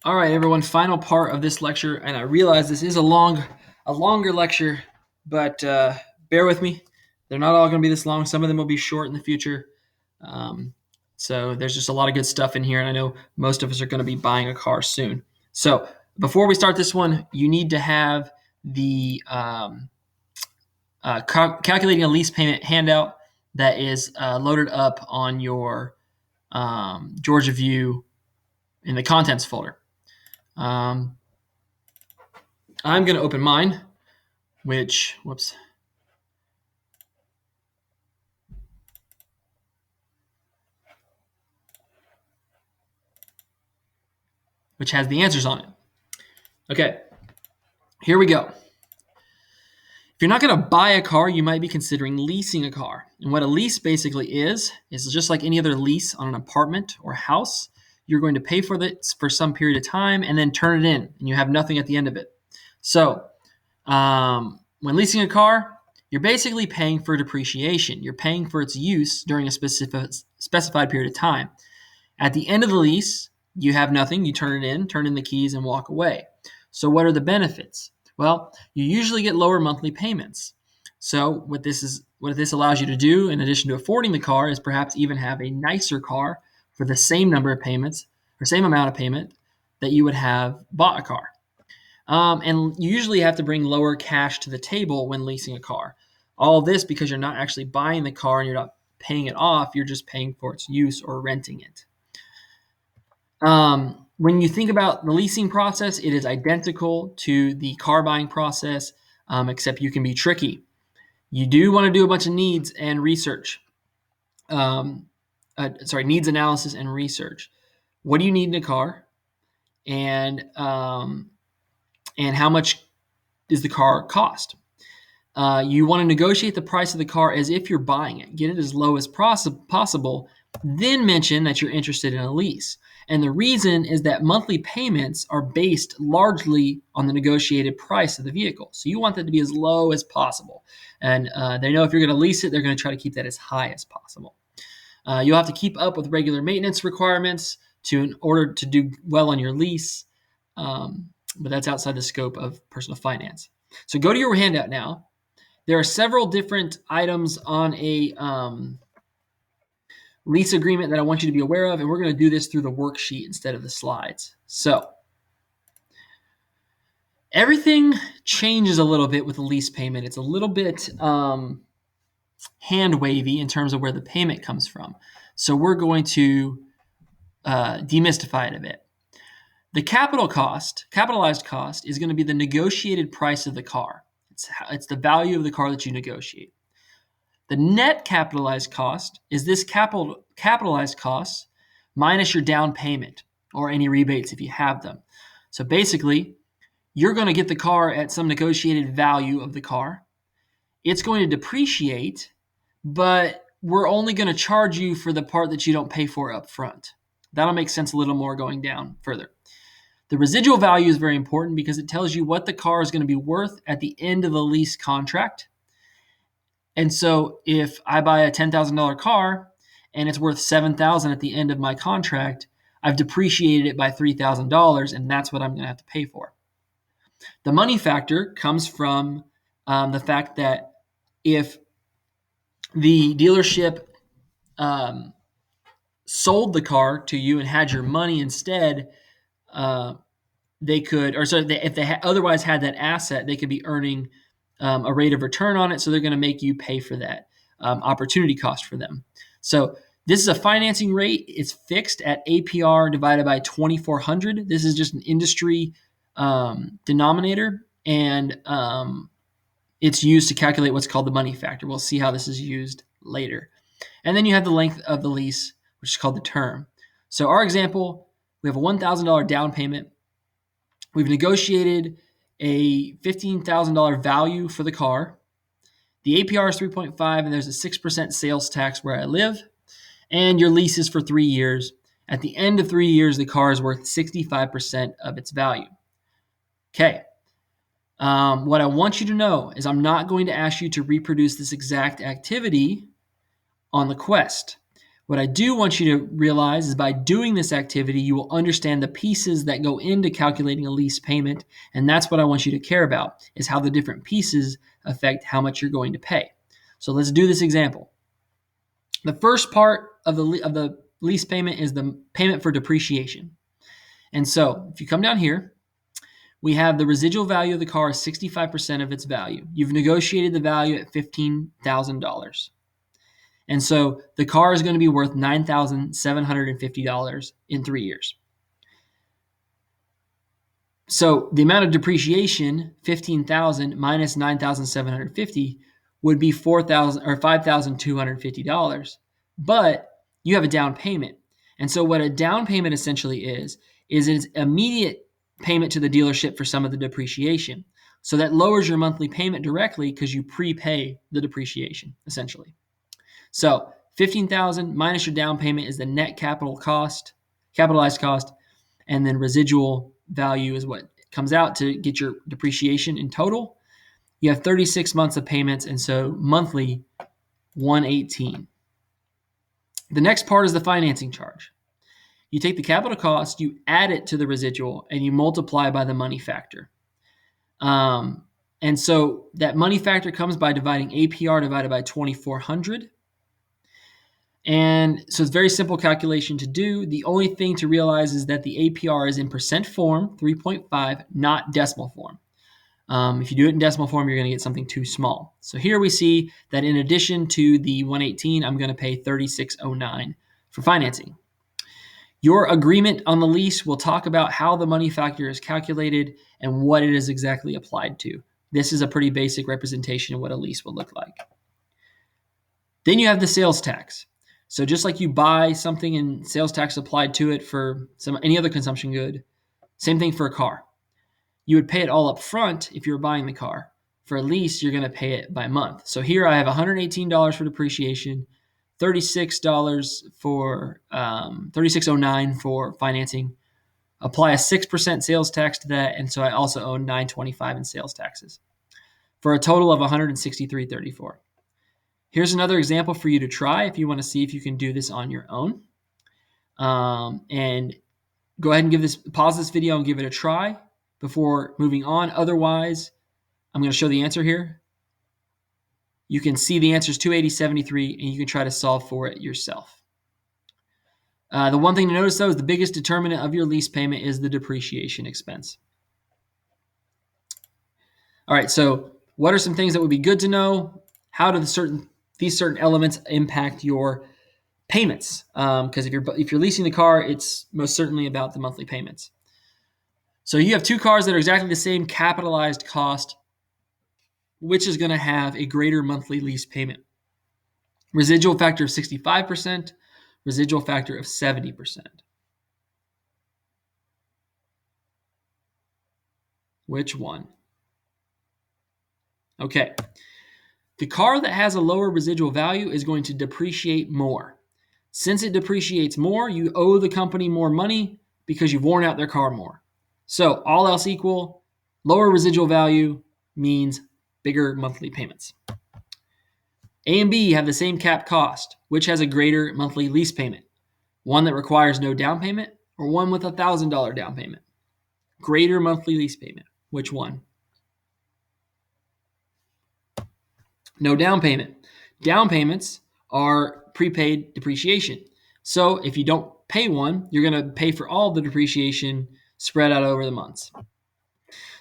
All right, everyone. Final part of this lecture, and I realize this is a longer lecture, but bear with me. They're not all going to be this long. Some of them will be short in the future. Um, so there's just a lot of good stuff in here, and I know most of us are going to be buying a car soon. So before we start this one, you need to have the calculating a lease payment handout that is loaded up on your Georgia View in the contents folder. Um, I'm going to open mine, whoops, which has the answers on it. Okay, here we go. If you're not going to buy a car, you might be considering leasing a car. And what a lease basically is just like any other lease on an apartment or house. You're going to pay for it for some period of time and then turn it in, and you have nothing at the end of it. So, when leasing a car, you're basically paying for depreciation. You're paying for its use during a specified period of time. At the end of the lease, you have nothing. You turn it in, turn in the keys, and walk away. So, what are the benefits? Well, you usually get lower monthly payments. So, what this allows you to do, in addition to affording the car, is perhaps even have a nicer car for the same number of payments or same amount of payment that you would have bought a car. And you usually have to bring lower cash to the table when leasing a car. All this because you're not actually buying the car and you're not paying it off, you're just paying for its use or renting it. When you think about the leasing process, it is identical to the car buying process, except you can be tricky. You do want to do a bunch of needs and research. Needs analysis and research. What do you need in a car, and how much does the car cost? You want to negotiate the price of the car as if you're buying it. Get it as low as possible. Then mention that you're interested in a lease. And the reason is that monthly payments are based largely on the negotiated price of the vehicle. So you want that to be as low as possible. And they know if you're going to lease it, they're going to try to keep that as high as possible. You'll have to keep up with regular maintenance requirements in order to do well on your lease. But that's outside the scope of personal finance. So go to your handout now. There are several different items on a lease agreement that I want you to be aware of, and we're going to do this through the worksheet instead of the slides. So everything changes a little bit with the lease payment. It's a little bit hand wavy in terms of where the payment comes from. So we're going to demystify it a bit. The capitalized cost, is going to be the negotiated price of the car. It's the value of the car that you negotiate. The net capitalized cost is this capitalized cost minus your down payment or any rebates if you have them. So basically, you're going to get the car at some negotiated value of the car. It's going to depreciate, but we're only going to charge you for the part that you don't pay for up front. That'll make sense a little more going down further. The residual value is very important because it tells you what the car is going to be worth at the end of the lease contract. And so if I buy a $10,000 car and it's worth $7,000 at the end of my contract, I've depreciated it by $3,000, and that's what I'm going to have to pay for. The money factor comes from the fact that if the dealership sold the car to you and had your money instead, if they otherwise had that asset, they could be earning a rate of return on it. So they're going to make you pay for that opportunity cost for them. So this is a financing rate. It's fixed at APR divided by 2,400. This is just an industry denominator, and it's used to calculate what's called the money factor. We'll see how this is used later. And then you have the length of the lease, which is called the term. So our example, we have a $1,000 down payment. We've negotiated a $15,000 value for the car. The APR is 3.5, and there's a 6% sales tax where I live. And your lease is for 3 years. At the end of 3 years, the car is worth 65% of its value. Okay. What I want you to know is I'm not going to ask you to reproduce this exact activity on the Quest. What I do want you to realize is by doing this activity, you will understand the pieces that go into calculating a lease payment. And that's what I want you to care about, is how the different pieces affect how much you're going to pay. So let's do this example. The first part of the lease payment is the payment for depreciation. And so if you come down here, we have the residual value of the car is 65% of its value. You've negotiated the value at $15,000. And so the car is going to be worth $9,750 in 3 years. So the amount of depreciation, $15,000 minus $9,750, would be $4,000 or $5,250. But you have a down payment. And so what a down payment essentially is it's immediate payment to the dealership for some of the depreciation. So that lowers your monthly payment directly because you prepay the depreciation, essentially. So $15,000 minus your down payment is the net capitalized cost, and then residual value is what comes out to get your depreciation in total. You have 36 months of payments, and so monthly $118. The next part is the financing charge. You take the capital cost, you add it to the residual, and you multiply by the money factor. And so that money factor comes by dividing APR divided by 2,400. And so it's a very simple calculation to do. The only thing to realize is that the APR is in percent form, 3.5, not decimal form. If you do it in decimal form, you're going to get something too small. So here we see that in addition to the 118, I'm going to pay 3609 for financing. Your agreement on the lease will talk about how the money factor is calculated and what it is exactly applied to. This is a pretty basic representation of what a lease will look like. Then you have the sales tax. So just like you buy something and sales tax applied to it for any other consumption good, same thing for a car. You would pay it all up front if you were buying the car. For a lease, you're going to pay it by month. So here I have $118 for depreciation, $36 for $36.09 for financing. Apply a 6% sales tax to that, and so I also owe $925 in sales taxes for a total of $163.34. Here's another example for you to try if you want to see if you can do this on your own. And go ahead and pause this video and give it a try before moving on. Otherwise, I'm going to show the answer here. You can see the answer is 280.73, and you can try to solve for it yourself. The one thing to notice, though, is the biggest determinant of your lease payment is the depreciation expense. All right, so what are some things that would be good to know? How do these certain elements impact your payments? Because if you're leasing the car, it's most certainly about the monthly payments. So you have two cars that are exactly the same capitalized cost. Which is going to have a greater monthly lease payment? Residual factor of 65%, residual factor of 70%. Which one? Okay. The car that has a lower residual value is going to depreciate more. Since it depreciates more, you owe the company more money because you've worn out their car more. So all else equal, lower residual value means bigger monthly payments. A and B have the same cap cost, which has a greater monthly lease payment. One that requires no down payment or one with $1,000 down payment. Greater monthly lease payment. Which one? No down payment. Down payments are prepaid depreciation. So if you don't pay one, you're going to pay for all the depreciation spread out over the months.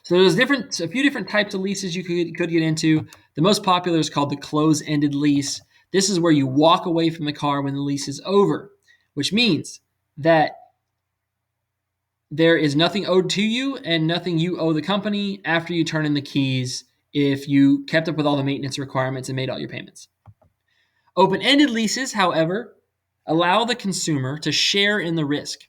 So there's a few different types of leases you could get into. The most popular is called the close-ended lease. This is where you walk away from the car when the lease is over, which means that there is nothing owed to you and nothing you owe the company after you turn in the keys if you kept up with all the maintenance requirements and made all your payments. Open-ended leases, however, allow the consumer to share in the risk,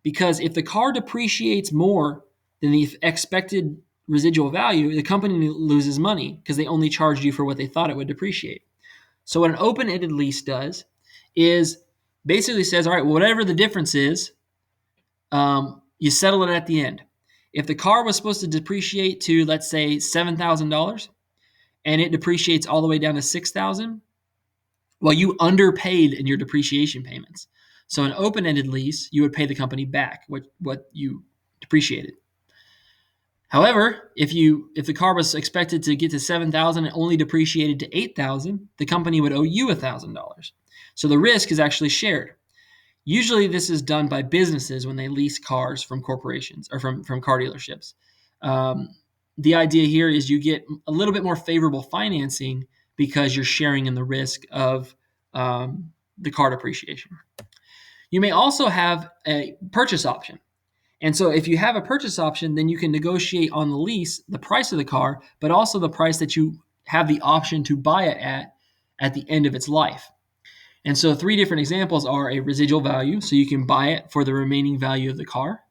because if the car depreciates more than the expected residual value, the company loses money because they only charged you for what they thought it would depreciate. So what an open-ended lease does is basically says, all right, well, whatever the difference is, you settle it at the end. If the car was supposed to depreciate to, let's say, $7,000, and it depreciates all the way down to $6,000, Well, you underpaid in your depreciation payments. So an open-ended lease, you would pay the company back what you depreciated. However, if the car was expected to get to 7,000 and only depreciated to 8,000, the company would owe you $1,000. So the risk is actually shared. Usually, this is done by businesses when they lease cars from corporations or from car dealerships. The idea here is you get a little bit more favorable financing because you're sharing in the risk of the car depreciation. You may also have a purchase option. And so if you have a purchase option, then you can negotiate on the lease the price of the car, but also the price that you have the option to buy it at the end of its life. And so 3 different examples are a residual value, so you can buy it for the remaining value of the car,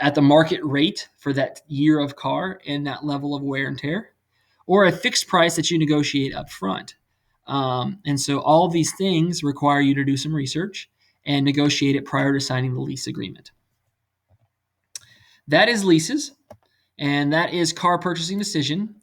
at the market rate for that year of car and that level of wear and tear, or a fixed price that you negotiate up front. And so all of these things require you to do some research and negotiate it prior to signing the lease agreement. That is leases, and that is car purchasing decision.